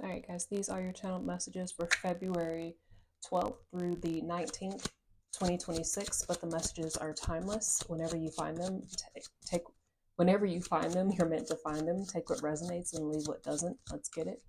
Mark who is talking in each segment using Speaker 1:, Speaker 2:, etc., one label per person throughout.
Speaker 1: All right, guys, these are your channel messages for February 12th through the 19th, 2026, but the messages are timeless. Whenever you find them, take whenever you find them, you're meant to find them. Take what resonates and leave what doesn't. Let's get it.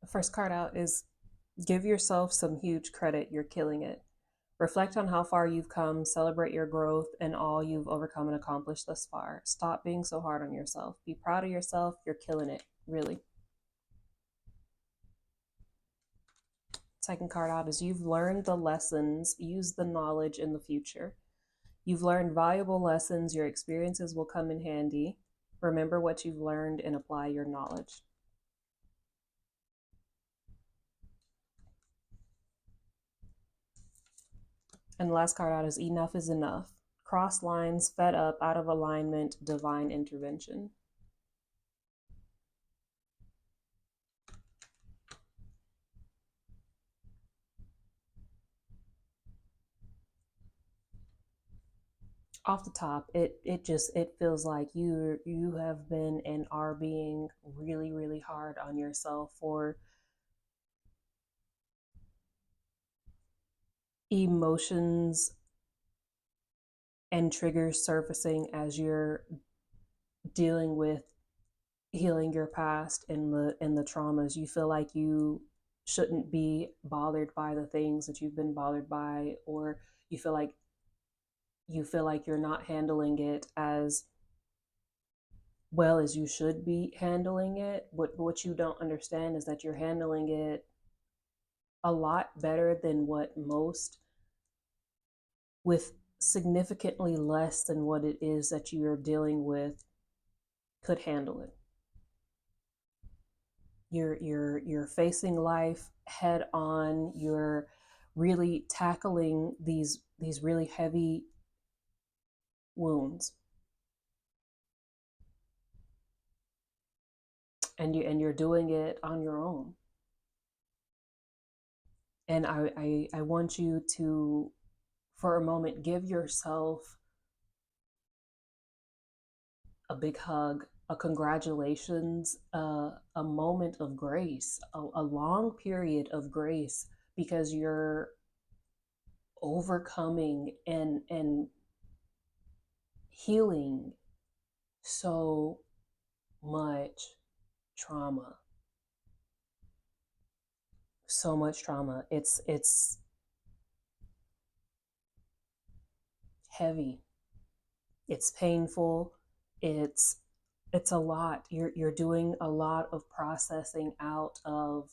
Speaker 1: The first card out is give yourself some huge credit. You're killing it. Reflect on how far you've come, celebrate your growth and all you've overcome and accomplished thus far. Stop being so hard on yourself. Be proud of yourself. You're killing it, really. Second card out is you've learned the lessons, use the knowledge in the future. You've learned valuable lessons, your experiences will come in handy. Remember what you've learned and apply your knowledge. And the last card out is enough is enough. Cross lines, fed up, out of alignment, divine intervention. Off the top, it feels like you have been and are being really hard on yourself for emotions and triggers surfacing as you're dealing with healing your past and the traumas. You feel like you shouldn't be bothered by the things that you've been bothered by, or you feel like you're not handling it as well as you should be handling it. What you don't understand is that you're handling it a lot better than what most, with significantly less than what it is that you're dealing with, could handle it. You're facing life head on. You're really tackling these really heavy wounds, and you're doing it on your own. And I want you to, for a moment, give yourself a big hug, a congratulations, a moment of grace, a long period of grace, because you're overcoming and healing so much trauma. So much trauma. It's heavy. It's painful. It's it's a lot. You're doing a lot of processing out of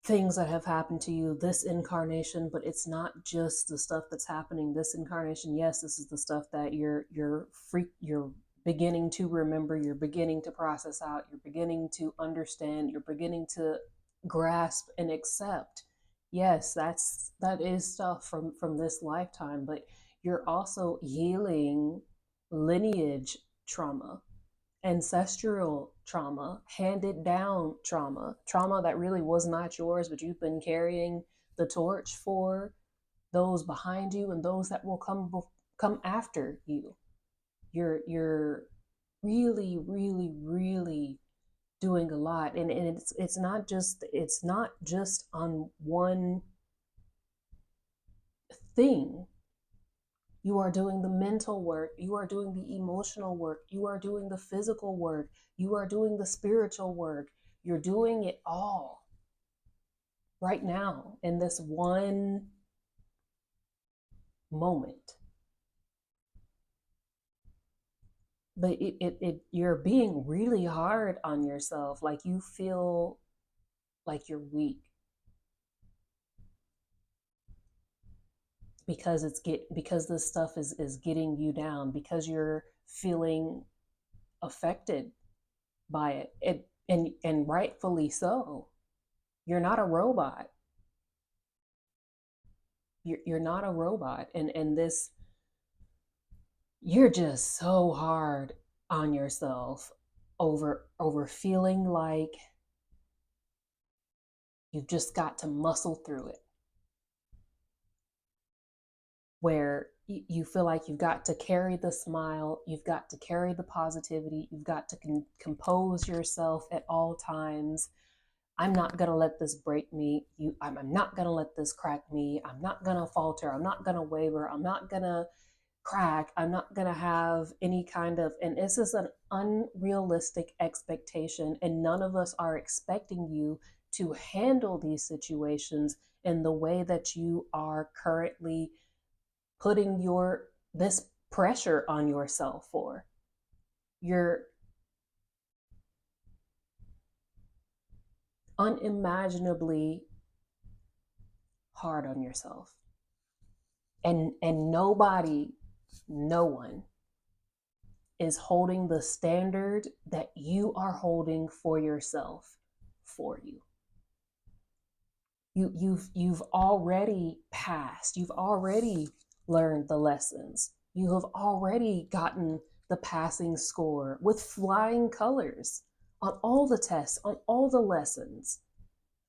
Speaker 1: things that have happened to you this incarnation, but it's not just the stuff that's happening this incarnation. Yes, this is the stuff that you're beginning to remember, you're beginning to process out, you're beginning to understand, you're beginning to grasp and accept. Yes, that is stuff from this lifetime, but you're also healing lineage trauma, ancestral trauma, handed down trauma, trauma that really was not yours, but you've been carrying the torch for those behind you and those that will come after you. You're really doing a lot, and it's not just on one thing. You are doing the mental work, you are doing the emotional work, you are doing the physical work, you are doing the spiritual work. You're doing it all right now in this one moment. But you're being really hard on yourself. Like you feel like you're weak because because this stuff is getting you down, because you're feeling affected by and rightfully so. You're not a robot. You're not a robot, and this, you're just so hard on yourself over feeling like you've just got to muscle through it, where you feel like you've got to carry the smile, you've got to carry the positivity, you've got to compose yourself at all times. I'm not going to let this break me. I'm not going to let this crack me. I'm not going to falter. I'm not going to waver. I'm not going to crack. I'm not going to have any kind of, and this is an unrealistic expectation. And none of us are expecting you to handle these situations in the way that you are currently putting this pressure on yourself for. You're unimaginably hard on yourself. And nobody, no one is holding the standard that you are holding for yourself for you. You've already passed. You've already learned the lessons. You have already gotten the passing score with flying colors on all the tests, on all the lessons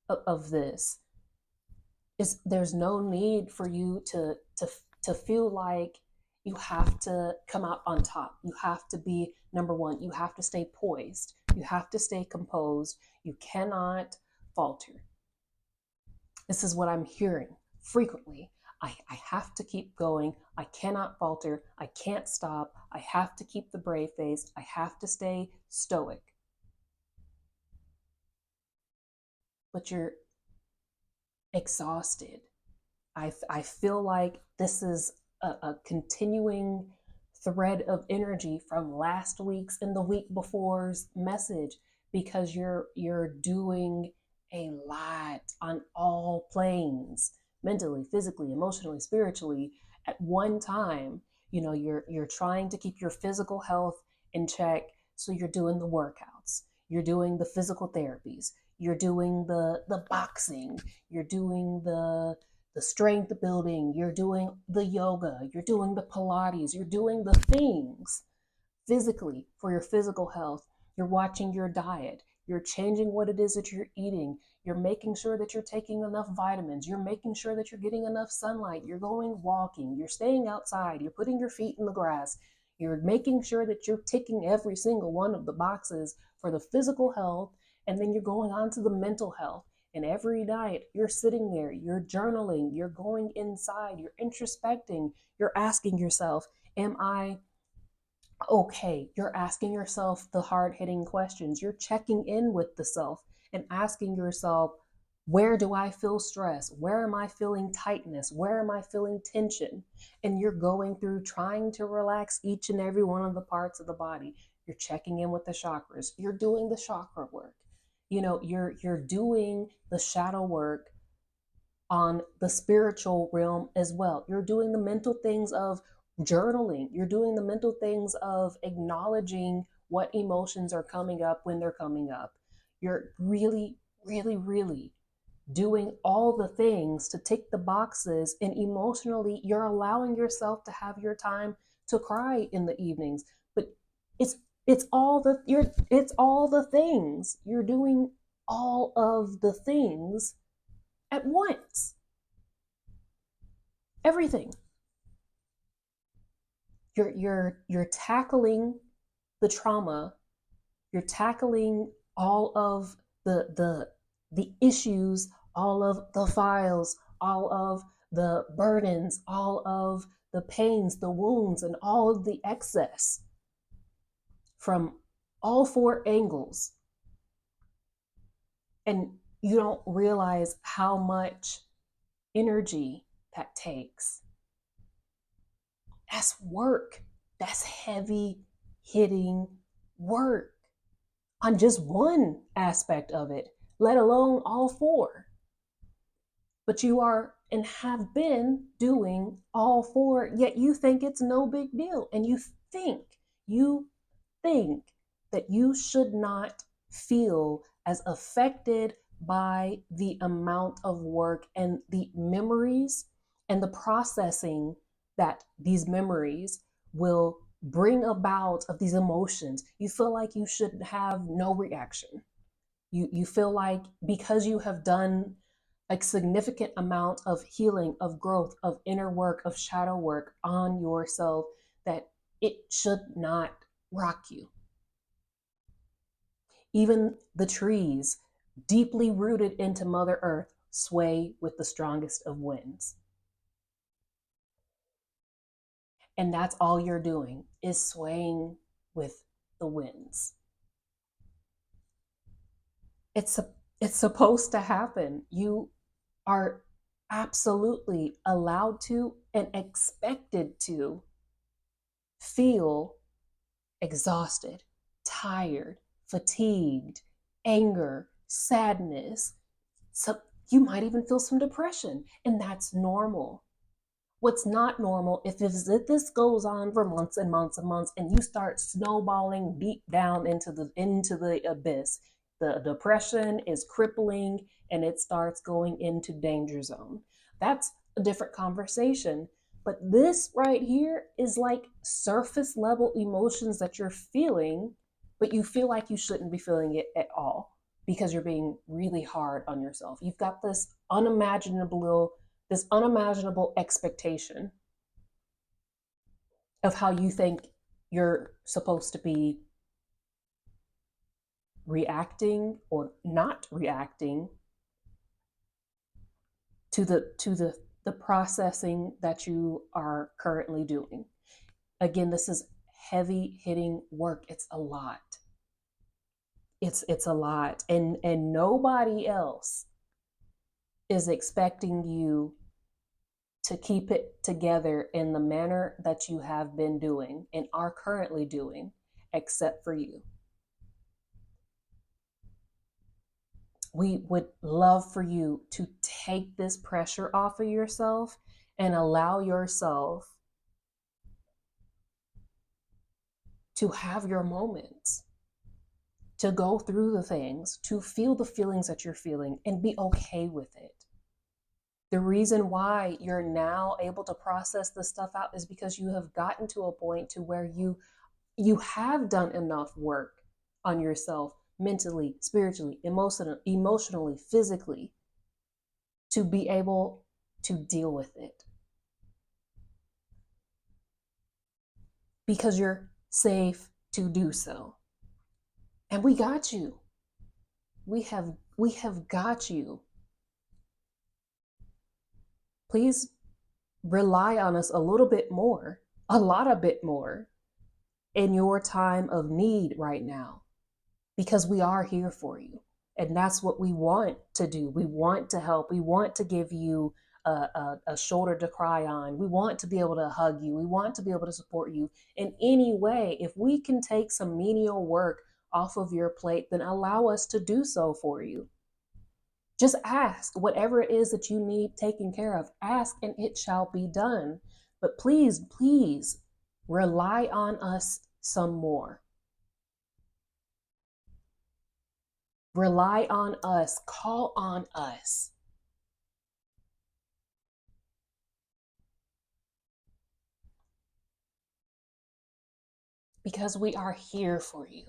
Speaker 1: of this. There's no need for you to feel like you have to come out on top. You have to be number one. You have to stay poised. You have to stay composed. You cannot falter. This is what I'm hearing frequently. I have to keep going. I cannot falter. I can't stop. I have to keep the brave face. I have to stay stoic. But you're exhausted. I feel like this is a continuing thread of energy from last week's and the week before's message, because you're doing a lot on all planes, mentally, physically, emotionally, spiritually, at one time. You're trying to keep your physical health in check, so you're doing the workouts, you're doing the physical therapies, you're doing the boxing, you're doing the strength building, you're doing the yoga, you're doing the Pilates, you're doing the things physically for your physical health. You're watching your diet, you're changing what it is that you're eating, you're making sure that you're taking enough vitamins, you're making sure that you're getting enough sunlight, you're going walking, you're staying outside, you're putting your feet in the grass, you're making sure that you're ticking every single one of the boxes for the physical health, and then you're going on to the mental health. And every night you're sitting there, you're journaling, you're going inside, you're introspecting, you're asking yourself, am I okay? You're asking yourself the hard hitting questions. You're checking in with the self and asking yourself, where do I feel stress? Where am I feeling tightness? Where am I feeling tension? And you're going through trying to relax each and every one of the parts of the body. You're checking in with the chakras. You're doing the chakra work. You're doing the shadow work on the spiritual realm as well. You're doing the mental things of journaling. You're doing the mental things of acknowledging what emotions are coming up when they're coming up. You're really, really, really doing all the things to tick the boxes, and emotionally you're allowing yourself to have your time to cry in the evenings. But it's it's all the things. You're doing all of the things at once. Everything. You're tackling the trauma, you're tackling all of the issues, all of the files, all of the burdens, all of the pains, the wounds, and all of the excess from all four angles. And you don't realize how much energy that takes. That's work. That's heavy hitting work on just one aspect of it, let alone all four. But you are and have been doing all four, yet you think it's no big deal. And you think that you should not feel as affected by the amount of work and the memories and the processing that these memories will bring about of these emotions. You feel like you should have no reaction. You feel like because you have done a significant amount of healing, of growth, of inner work, of shadow work on yourself, that it should not rock you. Even the trees, deeply rooted into Mother Earth, sway with the strongest of winds. And that's all you're doing is swaying with the winds. It's it's supposed to happen. You are absolutely allowed to and expected to feel exhausted, tired, fatigued, anger, sadness. So you might even feel some depression, and that's normal. What's not normal if this goes on for months and months and months, and you start snowballing deep down into the abyss. The depression is crippling, and it starts going into danger zone. That's a different conversation. But this right here is like surface level emotions that you're feeling, but you feel like you shouldn't be feeling it at all because you're being really hard on yourself. You've got this unimaginable expectation of how you think you're supposed to be reacting or not reacting to the processing that you are currently doing. Again, this is heavy hitting work. It's a lot. It's a lot. And nobody else is expecting you to keep it together in the manner that you have been doing and are currently doing, except for you. We would love for you to take this pressure off of yourself and allow yourself to have your moments, to go through the things, to feel the feelings that you're feeling and be okay with it. The reason why you're now able to process this stuff out is because you have gotten to a point to where you have done enough work on yourself mentally, spiritually, emotionally, physically to be able to deal with it. Because you're safe to do so. And we got you. We have got you. Please rely on us a little bit more, a lot a bit more in your time of need right now, because we are here for you. And that's what we want to do. We want to help. We want to give you a shoulder to cry on. We want to be able to hug you. We want to be able to support you in any way. If we can take some menial work off of your plate, then allow us to do so for you. Just ask whatever it is that you need taken care of. Ask and it shall be done. But please, please rely on us some more. Rely on us. Call on us. Because we are here for you.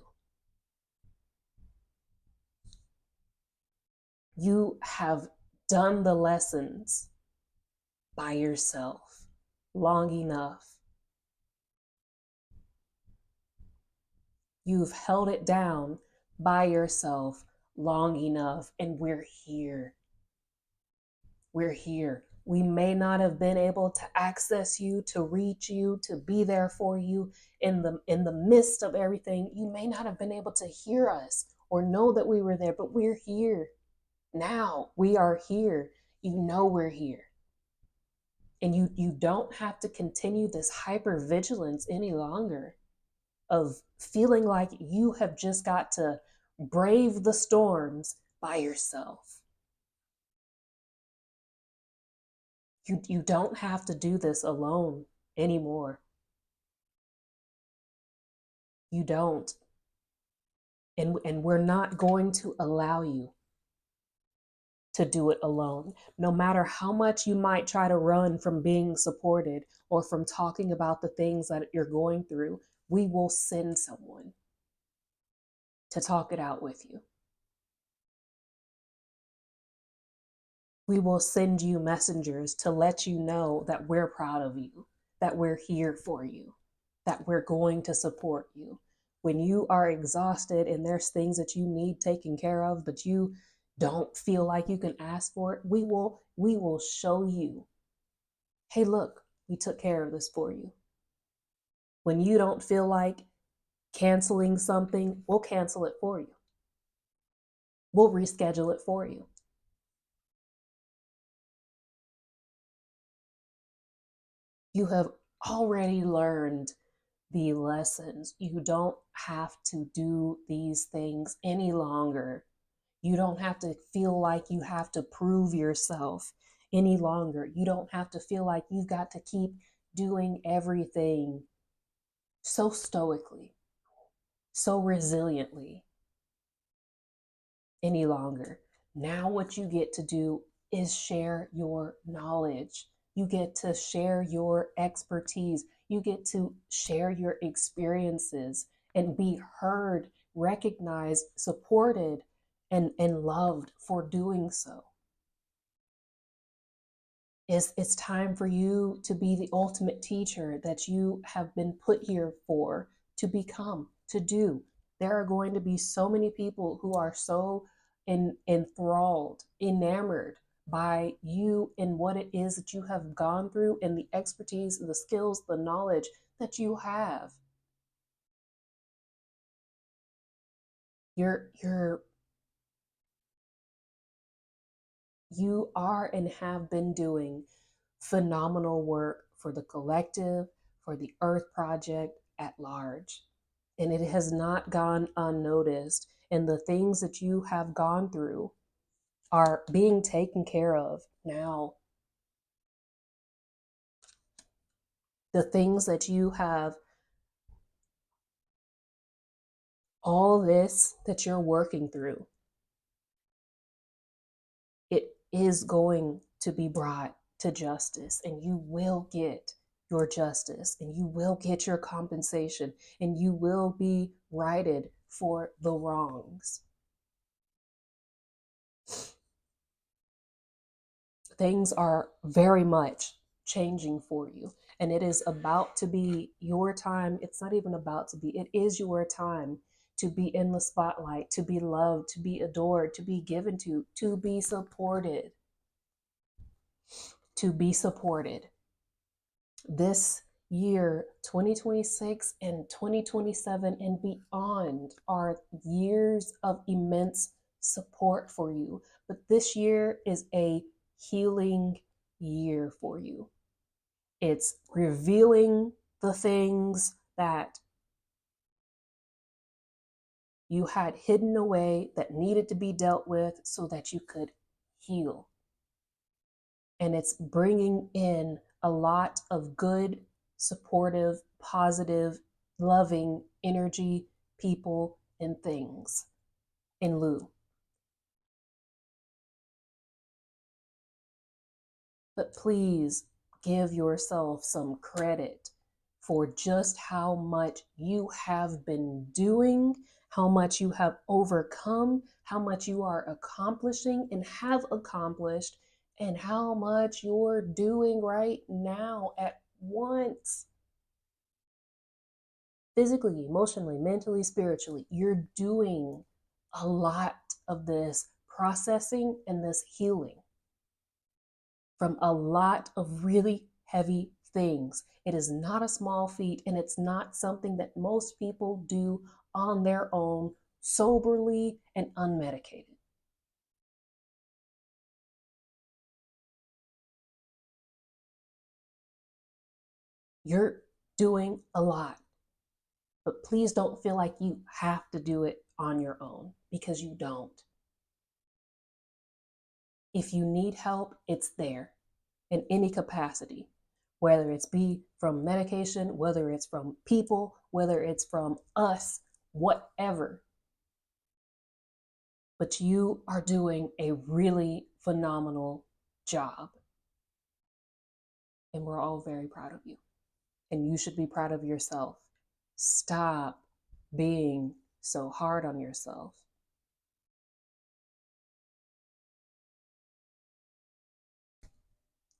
Speaker 1: You have done the lessons by yourself long enough. You've held it down by yourself long enough, and we're here. We're here. We may not have been able to access you, to reach you, to be there for you in the midst of everything. You may not have been able to hear us or know that we were there, but we're here. Now we are here. You know we're here. And you don't have to continue this hypervigilance any longer of feeling like you have just got to brave the storms by yourself. You don't have to do this alone anymore. You don't. And we're not going to allow you to do it alone. No matter how much you might try to run from being supported or from talking about the things that you're going through, we will send someone to talk it out with you. We will send you messengers to let you know that we're proud of you, that we're here for you, that we're going to support you. When you are exhausted and there's things that you need taken care of, but you don't feel like you can ask for it, we will show you, hey, look, we took care of this for you. When you don't feel like canceling something, we'll cancel it for you. We'll reschedule it for you. You have already learned the lessons. You don't have to do these things any longer. You don't have to feel like you have to prove yourself any longer. You don't have to feel like you've got to keep doing everything so stoically, so resiliently any longer. Now, what you get to do is share your knowledge. You get to share your expertise. You get to share your experiences and be heard, recognized, supported, and loved for doing so. It's time for you to be the ultimate teacher that you have been put here for, to become, to do. There are going to be so many people who are so enthralled, enamored by you and what it is that you have gone through and the expertise, the skills, the knowledge that you have. You're you are and have been doing phenomenal work for the collective, for the Earth Project at large. And it has not gone unnoticed. And the things that you have gone through are being taken care of now. The things that you have, all this that you're working through, it is going to be brought to justice, and you will get your justice, and you will get your compensation, and you will be righted for the wrongs. Things are very much changing for you, and it is about to be your time. It's not even about to be, it is your time to be in the spotlight, to be loved, to be adored, to be given to be supported, to be supported. This year, 2026 and 2027 and beyond, are years of immense support for you. But this year is a healing year for you. It's revealing the things that you had hidden away that needed to be dealt with so that you could heal. And it's bringing in a lot of good, supportive, positive, loving energy, people, and things in lieu. But please give yourself some credit for just how much you have been doing, how much you have overcome, how much you are accomplishing and have accomplished, and how much you're doing right now at once. Physically, emotionally, mentally, spiritually, you're doing a lot of this processing and this healing. from a lot of really heavy things. It is not a small feat, and it's not something that most people do on their own, soberly and unmedicated. You're doing a lot, but please don't feel like you have to do it on your own, because you don't. If you need help, it's there in any capacity, whether it's be from medication, whether it's from people, whether it's from us, whatever. But you are doing a really phenomenal job, and we're all very proud of you. And you should be proud of yourself. Stop being so hard on yourself.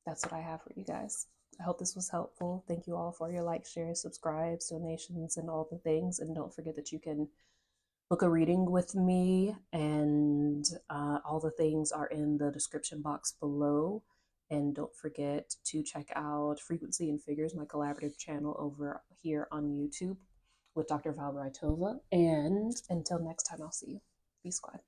Speaker 1: That's what I have for you guys. I hope this was helpful. Thank you all for your likes, shares, subscribes, donations, and all the things. And don't forget that you can book a reading with me, and all the things are in the description box below. And don't forget to check out Frequency and Figures, my collaborative channel over here on YouTube with Dr. Valbraitova. And until next time, I'll see you. Be squad.